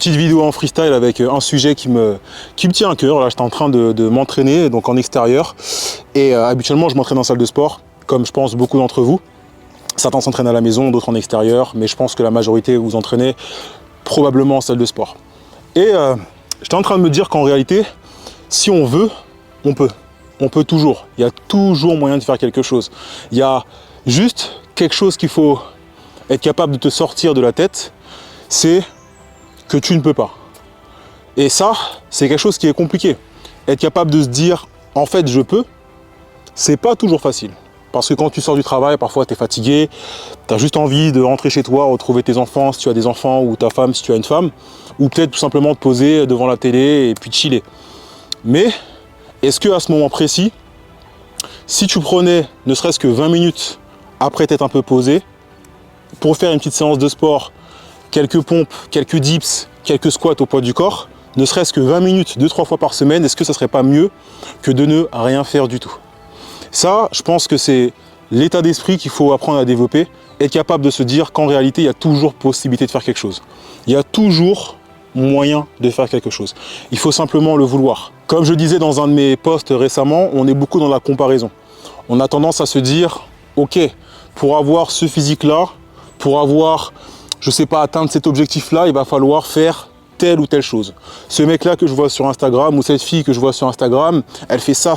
Petite vidéo en freestyle avec un sujet qui me tient à cœur. Là, j'étais en train de m'entraîner, donc en extérieur. Et habituellement, je m'entraîne en salle de sport, comme je pense beaucoup d'entre vous. Certains s'entraînent à la maison, d'autres en extérieur, mais je pense que la majorité vous entraînez probablement en salle de sport. Et j'étais en train de me dire qu'en réalité, si on veut, on peut. On peut toujours. Il y a toujours moyen de faire quelque chose. Il y a juste quelque chose qu'il faut être capable de te sortir de la tête, c'est que tu ne peux pas. Et ça, c'est quelque chose qui est compliqué. Être capable de se dire, en fait, je peux, c'est pas toujours facile. Parce que quand tu sors du travail, parfois tu es fatigué, tu as juste envie de rentrer chez toi, retrouver tes enfants si tu as des enfants, ou ta femme si tu as une femme, ou peut-être tout simplement te poser devant la télé et puis chiller. Mais est-ce qu'à ce moment précis, si tu prenais ne serait-ce que 20 minutes après t'être un peu posé, pour faire une petite séance de sport, quelques pompes, quelques dips, quelques squats au poids du corps, ne serait-ce que 20 minutes, 2-3 fois par semaine, est-ce que ça ne serait pas mieux que de ne rien faire du tout? Ça, je pense que c'est l'état d'esprit qu'il faut apprendre à développer, être capable de se dire qu'en réalité, il y a toujours possibilité de faire quelque chose. Il y a toujours moyen de faire quelque chose. Il faut simplement le vouloir. Comme je disais dans un de mes posts récemment, on est beaucoup dans la comparaison. On a tendance à se dire, ok, pour avoir ce physique-là, pour avoir, je sais pas, atteindre cet objectif-là, il va falloir faire telle ou telle chose. Ce mec-là que je vois sur Instagram ou cette fille que je vois sur Instagram, elle fait ça.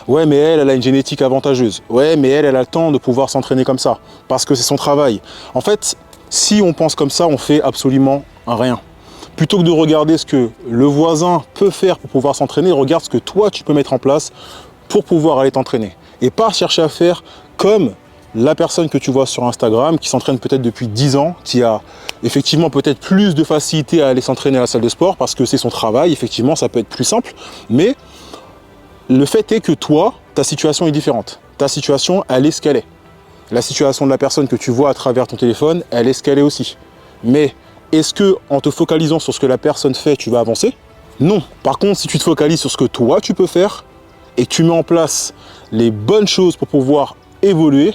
Ouais, mais elle a une génétique avantageuse. Ouais, mais elle a le temps de pouvoir s'entraîner comme ça parce que c'est son travail. En fait, si on pense comme ça, on fait absolument rien. Plutôt que de regarder ce que le voisin peut faire pour pouvoir s'entraîner, regarde ce que toi, tu peux mettre en place pour pouvoir aller t'entraîner. Et pas chercher à faire comme la personne que tu vois sur Instagram, qui s'entraîne peut-être depuis 10 ans, qui a effectivement peut-être plus de facilité à aller s'entraîner à la salle de sport parce que c'est son travail, effectivement ça peut être plus simple, mais le fait est que toi, ta situation est différente. Ta situation, elle est ce qu'elle est. La situation de la personne que tu vois à travers ton téléphone, elle est ce qu'elle est aussi. Mais est-ce que en te focalisant sur ce que la personne fait, tu vas avancer? Non. Par contre, si tu te focalises sur ce que toi tu peux faire et que tu mets en place les bonnes choses pour pouvoir évoluer,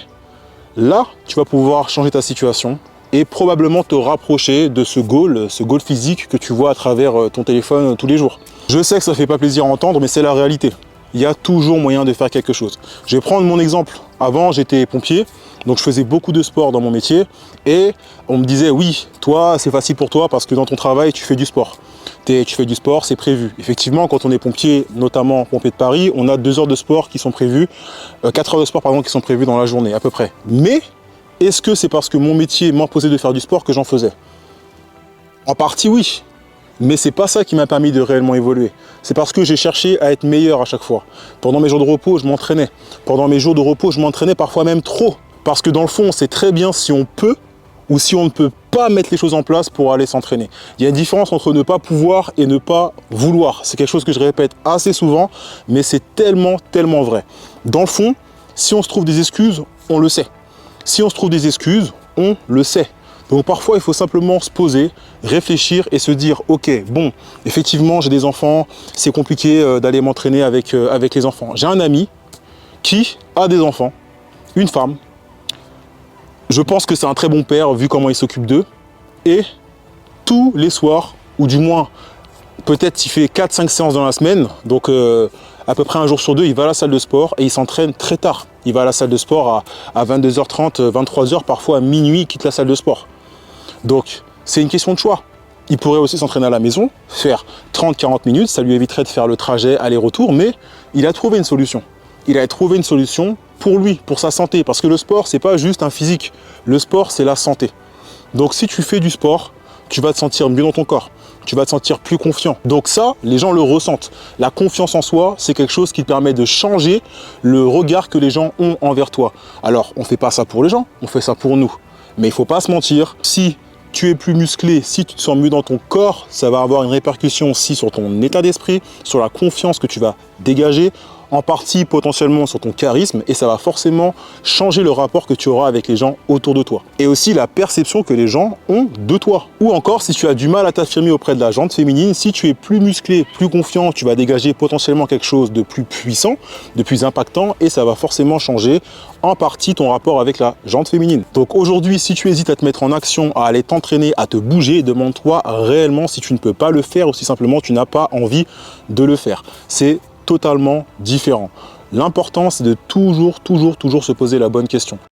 là, tu vas pouvoir changer ta situation et probablement te rapprocher de ce goal physique que tu vois à travers ton téléphone tous les jours. Je sais que ça ne fait pas plaisir à entendre, mais c'est la réalité. Il y a toujours moyen de faire quelque chose. Je vais prendre mon exemple. Avant, j'étais pompier, donc je faisais beaucoup de sport dans mon métier et on me disait, oui, toi, c'est facile pour toi parce que dans ton travail, tu fais du sport. Tu fais du sport, c'est prévu. Effectivement, quand on est pompier, notamment pompier de Paris, on a 2 heures de sport qui sont prévues, 4 heures de sport pardon, qui sont prévues dans la journée à peu près. Mais est-ce que c'est parce que mon métier m'imposait de faire du sport que j'en faisais? En partie oui, mais c'est pas ça qui m'a permis de réellement évoluer. C'est parce que j'ai cherché à être meilleur à chaque fois. Pendant mes jours de repos, je m'entraînais. Pendant mes jours de repos, je m'entraînais parfois même trop. Parce que dans le fond, on sait très bien si on peut ou si on ne peut pas mettre les choses en place pour aller s'entraîner. Il y a une différence entre ne pas pouvoir et ne pas vouloir. C'est quelque chose que je répète assez souvent, mais c'est tellement vrai. Dans le fond, si on se trouve des excuses, on le sait. Si on se trouve des excuses, on le sait. Donc parfois, il faut simplement se poser, réfléchir et se dire, ok, bon, effectivement, j'ai des enfants, c'est compliqué d'aller m'entraîner avec les enfants. J'ai un ami qui a des enfants, une femme. Je pense que c'est un très bon père vu comment il s'occupe d'eux. Et tous les soirs, ou du moins, peut-être il fait 4-5 séances dans la semaine, donc à peu près un jour sur 2, il va à la salle de sport et il s'entraîne très tard. Il va à la salle de sport à 22h30, 23h, parfois à minuit, il quitte la salle de sport. Donc, c'est une question de choix. Il pourrait aussi s'entraîner à la maison, faire 30-40 minutes, ça lui éviterait de faire le trajet aller-retour, mais il a trouvé une solution. Il a trouvé une solution pour lui, pour sa santé, parce que le sport, c'est pas juste un physique. Le sport, c'est la santé. Donc, si tu fais du sport, tu vas te sentir mieux dans ton corps. Tu vas te sentir plus confiant. Donc ça, les gens le ressentent. La confiance en soi, c'est quelque chose qui permet de changer le regard que les gens ont envers toi. Alors, on ne fait pas ça pour les gens, on fait ça pour nous. Mais il ne faut pas se mentir, si tu es plus musclé, si tu te sens mieux dans ton corps, ça va avoir une répercussion aussi sur ton état d'esprit, sur la confiance que tu vas dégager. en partie potentiellement sur ton charisme et ça va forcément changer le rapport que tu auras avec les gens autour de toi. Et aussi la perception que les gens ont de toi. Ou encore, si tu as du mal à t'affirmer auprès de la jante féminine, si tu es plus musclé, plus confiant, tu vas dégager potentiellement quelque chose de plus puissant, de plus impactant et ça va forcément changer en partie ton rapport avec la jante féminine. Donc aujourd'hui, si tu hésites à te mettre en action, à aller t'entraîner, à te bouger, demande-toi réellement si tu ne peux pas le faire ou si simplement tu n'as pas envie de le faire. C'est totalement différent. L'important, c'est de toujours se poser la bonne question.